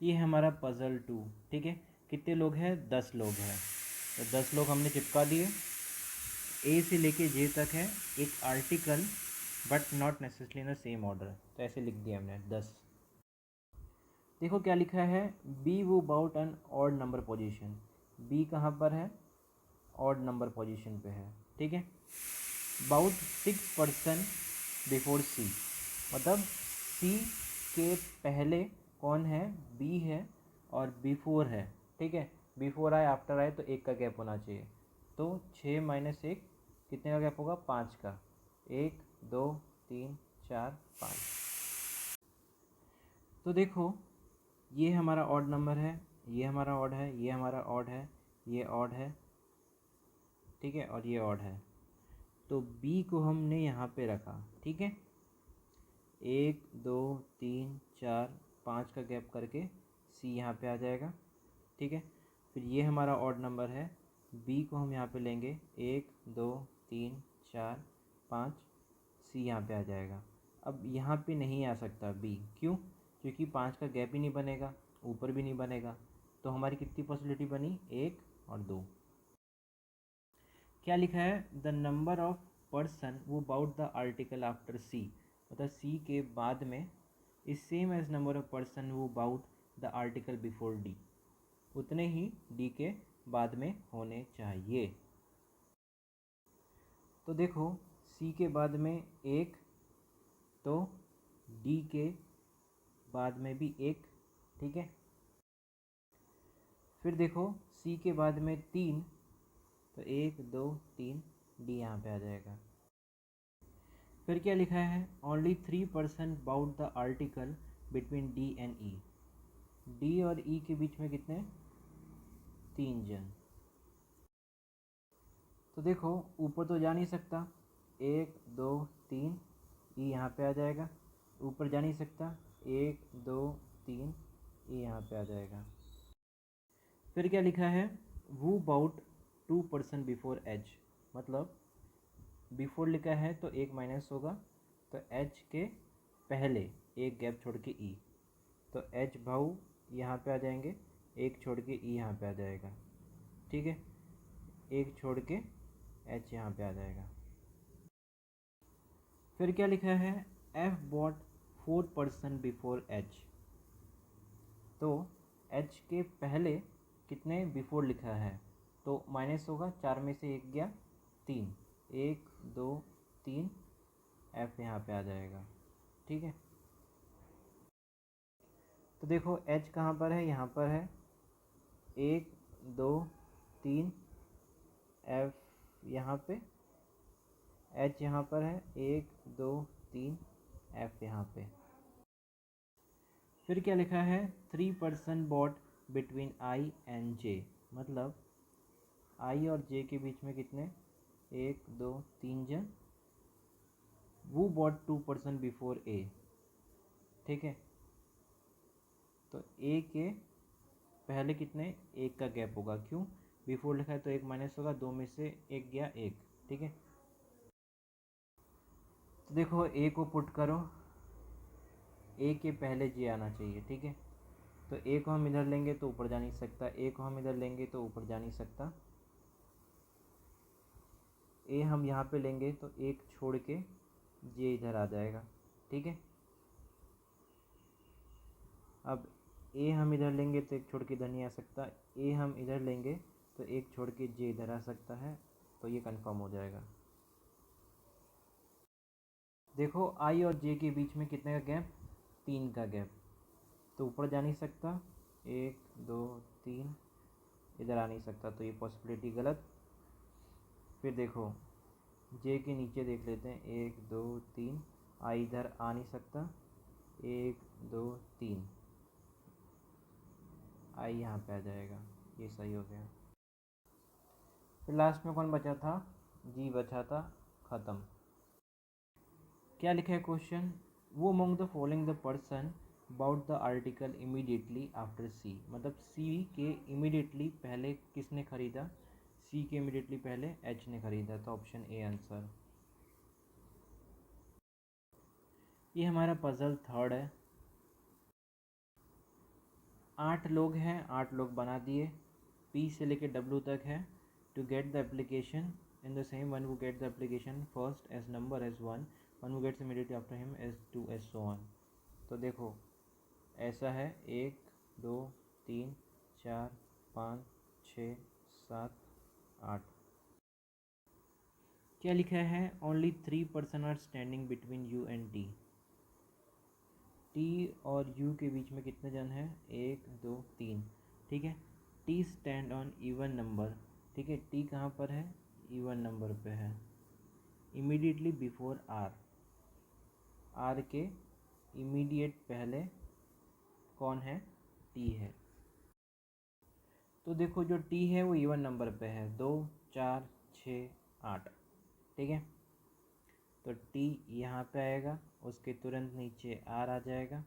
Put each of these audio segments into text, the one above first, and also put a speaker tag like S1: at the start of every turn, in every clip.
S1: ये हमारा पज़ल 2, ठीक है। कितने लोग हैं? 10 लोग हैं। तो 10 लोग हमने चिपका दिए। ए से लेके जे तक है एक article, but not necessarily in the same order. तो ऐसे लिख दिया हमने 10। देखो क्या लिखा है, बी वो about an odd number position. B कहाँ पर है? ऑड नंबर पोजीशन पे है, ठीक है। अबाउट 6% बिफोर सी, मतलब सी के पहले कौन है? बी है, और बिफोर है, ठीक है। बिफोर आए आफ्टर आए तो एक का गैप होना चाहिए। तो 6 माइनस 1 कितने का गैप होगा? 5 का। 1 2 3 4 5। तो देखो ये हमारा ऑड नंबर है, ये हमारा ऑड है, ये हमारा ऑड है, ये ऑड है, ठीक है, और ये ऑड है। तो बी को हमने यहाँ पे रखा, ठीक है। 1 2 3 4 5 का गैप करके सी यहाँ पे आ जाएगा, ठीक है। फिर ये हमारा ऑड नंबर है, बी को हम यहाँ पे लेंगे 1 2 3 4 5, सी यहाँ पे आ जाएगा। अब यहाँ पे नहीं आ सकता बी, क्यों? क्योंकि 5 का गैप ही नहीं बनेगा, ऊपर भी नहीं बनेगा। तो हमारी कितनी पॉसिबिलिटी बनी? 1 और 2। क्या लिखा है? The number of person who about the article after C, मतलब सी के बाद में is same as number of person who about the article before D, उतने ही डी के बाद में होने चाहिए। तो देखो सी के बाद में 1, तो डी के बाद में भी 1, ठीक है। फिर देखो सी के बाद में 3, तो 1 2 3 डी यहाँ पे आ जाएगा। फिर क्या लिखा है? Only 3% about the article between D and E. D और ई के बीच में कितने? 3 जन। तो देखो ऊपर तो जा नहीं सकता, 1 2 3 ई यहाँ पे आ जाएगा। ऊपर जा नहीं सकता, 1 2 3 ई यहाँ पे आ जाएगा। फिर क्या लिखा है? वो अबाउट 2% बिफोर एच, मतलब बिफोर लिखा है तो एक माइनस होगा, तो एच के पहले एक गैप छोड़ के ई, तो एच भाव यहाँ पे आ जाएंगे, एक छोड़ के ई यहाँ पे आ जाएगा, ठीक है। एक छोड़ के एच यहाँ पे आ जाएगा। फिर क्या लिखा है? एफ बॉट 4% बिफोर एच, तो एच के पहले कितने बिफोर लिखा है, तो माइनस होगा, 4 में से 1 गया 3, 1 2 3 एफ यहाँ पे आ जाएगा, ठीक है। तो देखो एच कहाँ पर है? यहाँ पर है, 1 2 3 एफ यहाँ पे, एच यहाँ पर है, 1 2 3 एफ यहाँ पे। फिर क्या लिखा है? 3% बॉट बिटवीन आई एंड जे, मतलब आई और जे के बीच में कितने? 1 2 3 जन। वो बॉट 2% बिफोर ए, ठीक है। तो ए के पहले कितने? 1 का गैप होगा, क्यों? बिफोर लिखा है तो एक माइनस होगा, 2 में से 1 गया 1, ठीक है। तो देखो ए को पुट करो, ए के पहले जे आना चाहिए, ठीक है। तो ए को हम इधर लेंगे तो ऊपर जा नहीं सकता, ए को हम इधर लेंगे तो ऊपर जा नहीं सकता। ए हम यहाँ पे लेंगे तो एक छोड़ के जे इधर आ जाएगा, ठीक है। अब ए हम इधर लेंगे तो एक छोड़ के इधर नहीं आ सकता, ए हम इधर लेंगे तो एक छोड़ के जे इधर आ सकता है, तो ये कंफर्म हो जाएगा। देखो आई और जे के बीच में कितने का गैप? 3 का गैप, तो ऊपर जा नहीं सकता, 1 2 3 इधर आ नहीं सकता, तो ये पॉसिबिलिटी गलत। फिर देखो जे के नीचे देख लेते हैं, 1 2 3 आई इधर आ नहीं सकता, 1 2 3 आई यहाँ पे आ जाएगा, ये सही हो गया। फिर लास्ट में कौन बचा था? जी बचा था, ख़त्म। क्या लिखा है question? Who among the following the person about the article immediately after C, मतलब सी के इमीडिएटली पहले किसने खरीदा? सी के इमीडिएटली पहले एच ने खरीदा, तो ऑप्शन ए आंसर। ये हमारा पजल थर्ड है। 8 लोग हैं, 8 लोग बना दिए, P से लेके W तक है। To get the application in the same, one who get the application first as number as 1, one who gets immediately after him as 2 as so on। तो देखो ऐसा है, 1 2 3 4 5 6 7 8। क्या लिखा है? Only 3 person are standing between U and T. T और U के बीच में कितने जन हैं? 1 2 3, ठीक है। T stand on even number, ठीक है। टी कहाँ पर है? इवन नंबर पे है। इमीडिएटली बिफोर आर, आर के इमीडिएट पहले कौन है? टी है। तो देखो जो टी है वो इवन नंबर पे है, 2 4 6 8, ठीक है। तो टी यहाँ पे आएगा, उसके तुरंत नीचे आर आ जाएगा।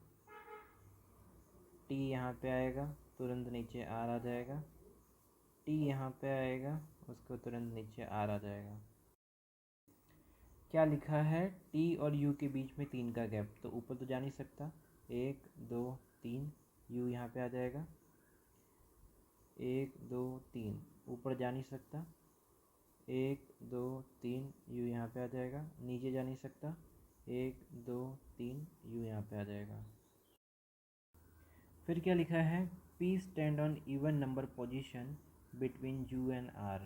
S1: टी यहाँ पे आएगा, तुरंत नीचे आर आ जाएगा। टी यहाँ पे आएगा, उसको तुरंत नीचे आर आ जाएगा। क्या लिखा है? टी और यू के बीच में 3 का गैप, तो ऊपर तो जा नहीं सकता। 1 2 3, यू यहाँ पे आ जाएगा। 1 2 3, ऊपर जा नहीं सकता। 1 2 3, यू यहाँ पे आ जाएगा। नीचे जा नहीं सकता। 1 2 3, यू यहाँ पे आ जाएगा। फिर क्या लिखा है? P stand on even number position between U and R।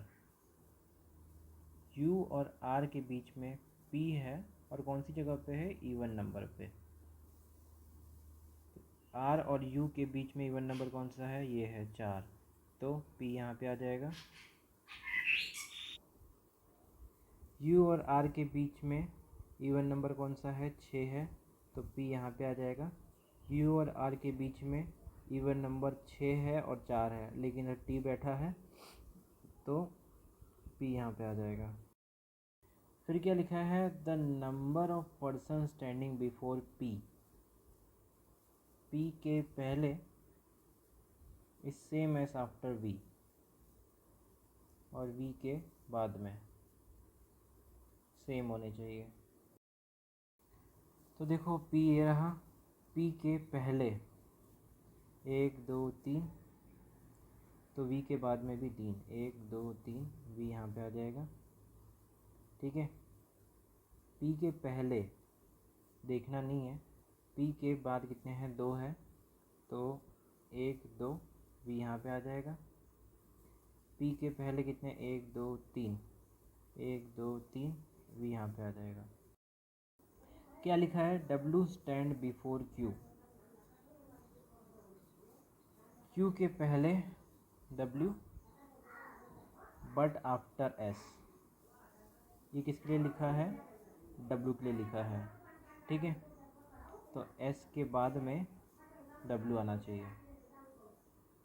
S1: U और R के बीच में P है, और कौन सी जगह पे है? इवन नंबर पे। R और U के बीच में इवन नंबर कौन सा है? ये है 4, तो P यहाँ पे आ जाएगा। U और R के बीच में इवन नंबर कौन सा है? 6 है, तो P यहाँ पे आ जाएगा। U और R के बीच में इवन नंबर 6 है और 4 है, लेकिन T बैठा है, तो P यहाँ पे आ जाएगा। फिर क्या लिखा है? The number of person standing before P। P के पहले is same as after V, और V के बाद में सेम होने चाहिए। तो देखो P ये रहा, P के पहले 1 2 3, तो V के बाद में भी 3, 1 2 3, V यहाँ पे आ जाएगा, ठीक है। P के पहले देखना नहीं है, P के बाद कितने हैं? 2 है, तो 1 2, V यहाँ पे आ जाएगा। P के पहले कितने? 1 2 3, 1 2 3, V यहाँ पे आ जाएगा। क्या लिखा है? W stand before Q। Q के पहले W बट आफ्टर S। ये किसके लिए लिखा है? W के लिए लिखा है, ठीक है। तो S के बाद में W आना चाहिए,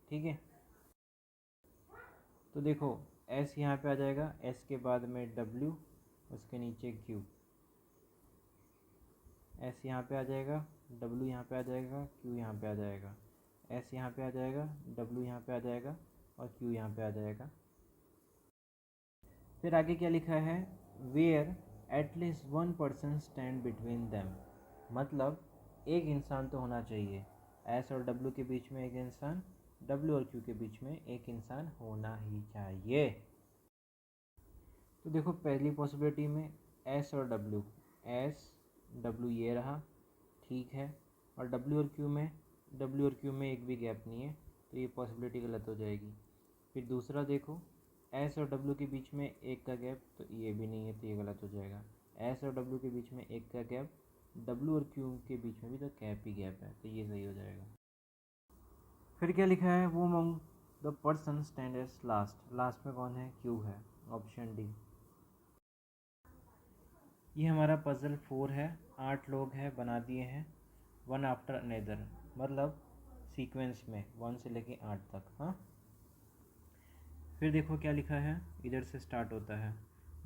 S1: ठीक है। तो देखो S यहाँ पे आ जाएगा, S के बाद में W, उसके नीचे Q। S यहाँ पे आ जाएगा, W यहाँ पे आ जाएगा, Q यहाँ पे आ जाएगा। S यहाँ पे आ जाएगा, W यहाँ पे आ जाएगा, और Q यहाँ पे आ जाएगा। फिर आगे क्या लिखा है? Where at least 1 person stand between them. मतलब एक इंसान तो होना चाहिए, S और W के बीच में एक इंसान, W और Q के बीच में एक इंसान होना ही चाहिए। तो देखो पहली पॉसिबिलिटी में S और W, S W ये रहा, ठीक है। और W और Q में एक भी गैप नहीं है, तो ये पॉसिबिलिटी गलत हो जाएगी। फिर दूसरा देखो, S और W के बीच में एक का गैप, तो ये भी नहीं है, तो ये गलत हो जाएगा। S और W के बीच में एक का गैप, W और Q के बीच में भी तो गैप ही गैप है, तो ये सही हो जाएगा। फिर क्या लिखा है? वो among the person stand as last. Last में कौन है? Q है, ऑप्शन डी। ये हमारा पज़ल 4 है, 8 लोग हैं, बना दिए हैं, 1 आफ्टर अनदर, मतलब सीक्वेंस में 1 से लेके 8 तक। हाँ, फिर देखो क्या लिखा है, इधर से स्टार्ट होता है।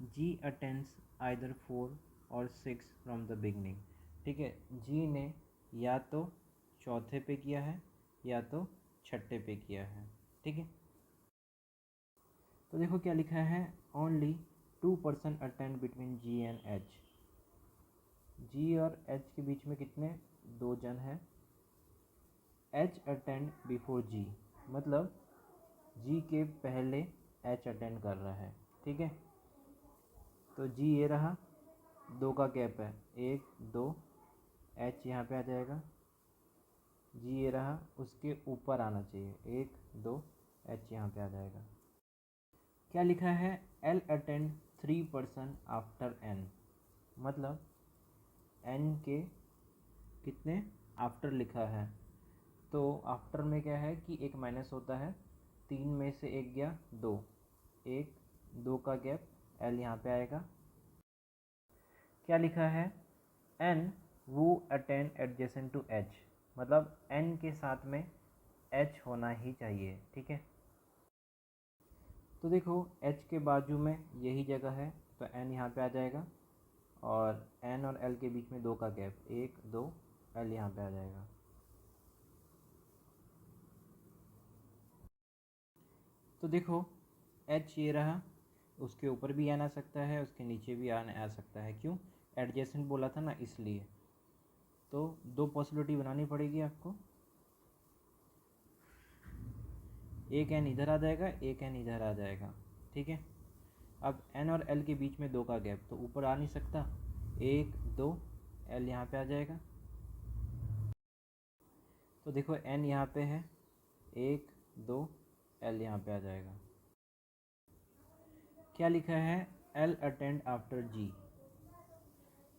S1: G अटेंड्स आइदर 4 और 6 फ्रॉम द बिगनिंग, ठीक है। G ने या तो चौथे पे किया है या तो छठे पे किया है, ठीक है। तो देखो क्या लिखा है, only 2 person attend between G and H। G और H के बीच में कितने? 2 जन हैं। एच अटेंड बिफोर जी, मतलब जी के पहले एच अटेंड कर रहा है, ठीक है। तो जी ये रहा, 2 का गैप है, 1 2, एच यहाँ पे आ जाएगा। जी ये रहा, उसके ऊपर आना चाहिए, 1 2, एच यहाँ पे आ जाएगा। क्या लिखा है, L attend 3 person after N, मतलब एन के कितने आफ्टर लिखा है, तो आफ्टर में क्या है कि एक माइनस होता है, 3 में से 1 गया 2, 1 2 का गैप, एल यहाँ पे आएगा। क्या लिखा है, एन वो अटेंड एडजेसेंट टू एच, मतलब एन के साथ में एच होना ही चाहिए, ठीक है। तो देखो एच के बाजू में यही जगह है, तो एन यहाँ पे आ जाएगा, और एन और एल के बीच में 2 का गैप, 1 2, एल यहाँ पे आ जाएगा। तो देखो एच ये रहा, उसके ऊपर भी एन आ सकता है, उसके नीचे भी एन आ सकता है, क्यों, एडजेसेंट बोला था ना इसलिए। तो 2 पॉसिबिलिटी बनानी पड़ेगी आपको, एक एन इधर आ जाएगा, एक एन इधर आ जाएगा, ठीक है। अब एन और एल के बीच में 2 का गैप, तो ऊपर आ नहीं सकता, 1 2, एल यहाँ पे आ जाएगा। तो देखो एन यहाँ पे है, 1 2, एल यहाँ पे आ जाएगा। क्या लिखा है, एल अटेंड आफ्टर जी,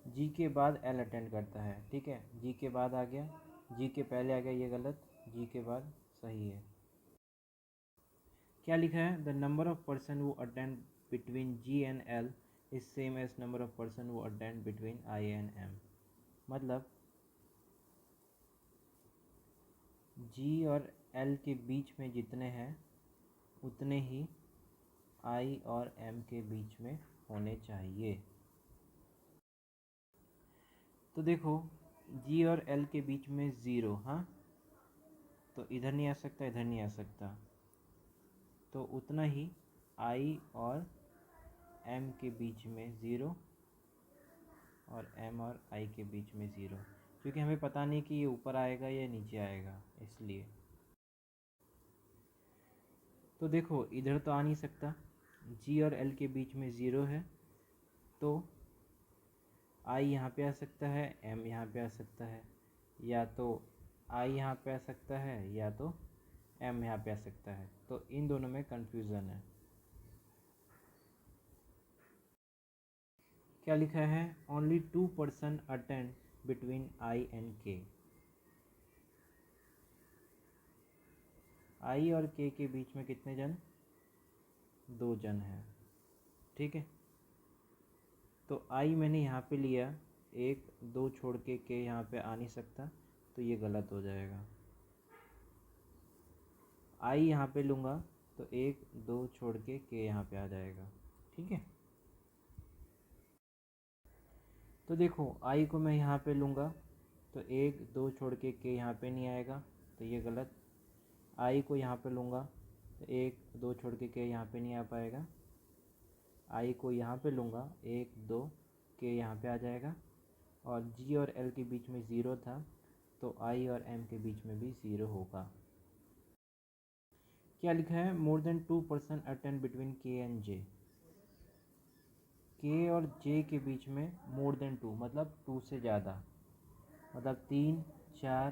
S1: जी के बाद एल अटेंड करता है, ठीक है। जी के बाद आ गया, जी के पहले आ गया, ये गलत, जी के बाद सही है। क्या लिखा है, the number of person who attend between G and L is same as number of person who attend between I and M, मतलब जी और एल के बीच में जितने हैं उतने ही आई और एम के बीच में होने चाहिए। तो देखो जी और एल के बीच में 0, हाँ, तो इधर नहीं आ सकता, इधर नहीं आ सकता, तो उतना ही आई और एम के बीच में 0, और एम और आई के बीच में 0, क्योंकि हमें पता नहीं कि ये ऊपर आएगा या नीचे आएगा, इसलिए। तो देखो इधर तो आ नहीं सकता, जी और एल के बीच में 0 है, तो आई यहाँ पे आ सकता है, एम यहाँ पे आ सकता है, या तो आई यहाँ पे आ सकता है या तो एम यहाँ पे आ सकता है, तो इन दोनों में कन्फ्यूज़न है। क्या लिखा है, only 2 person attend between I and के, आई और के बीच में कितने जन, 2 जन हैं, ठीक है। तो आई मैंने यहाँ पे लिया, 1 2 छोड़ के यहाँ पे आ नहीं सकता, तो ये गलत हो जाएगा। आई यहाँ पे लूँगा तो 1 2 छोड़ के यहाँ पे आ जाएगा, ठीक है। तो देखो आई को मैं यहाँ पे लूँगा तो 1 2 छोड़ के यहाँ पे नहीं आएगा, तो ये गलत। आई को यहाँ पे लूँगा तो 1 2 छोड़ के यहाँ पे नहीं आ पाएगा। आई को यहाँ पे लूँगा 1 2 के यहाँ पे आ जाएगा, और जी और एल के बीच में 0 था, तो आई और एम के बीच में भी 0 होगा। क्या लिखा है, more than 2 person attend between के एंड जे, के और जे के बीच में मोर देन 2 मतलब 2 से ज़्यादा, मतलब 3 4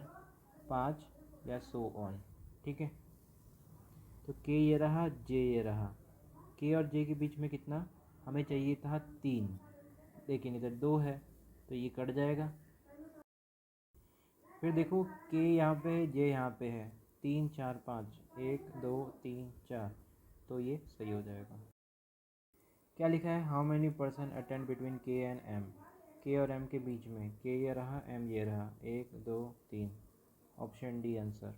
S1: 5 या सो ऑन, ठीक है। तो के ये रहा, जे ये रहा, के और जे के बीच में कितना हमें चाहिए था, 3, लेकिन इधर 2 है, तो ये कट जाएगा। फिर देखो के यहाँ पे है, जे यहाँ पे है, 3 4 5, 1 2 3 4, तो ये सही हो जाएगा। क्या लिखा है, how many person attend between के एंड एम, के और एम के बीच में, के ये रहा, एम ये रहा, 1 2 3, ऑप्शन डी आंसर।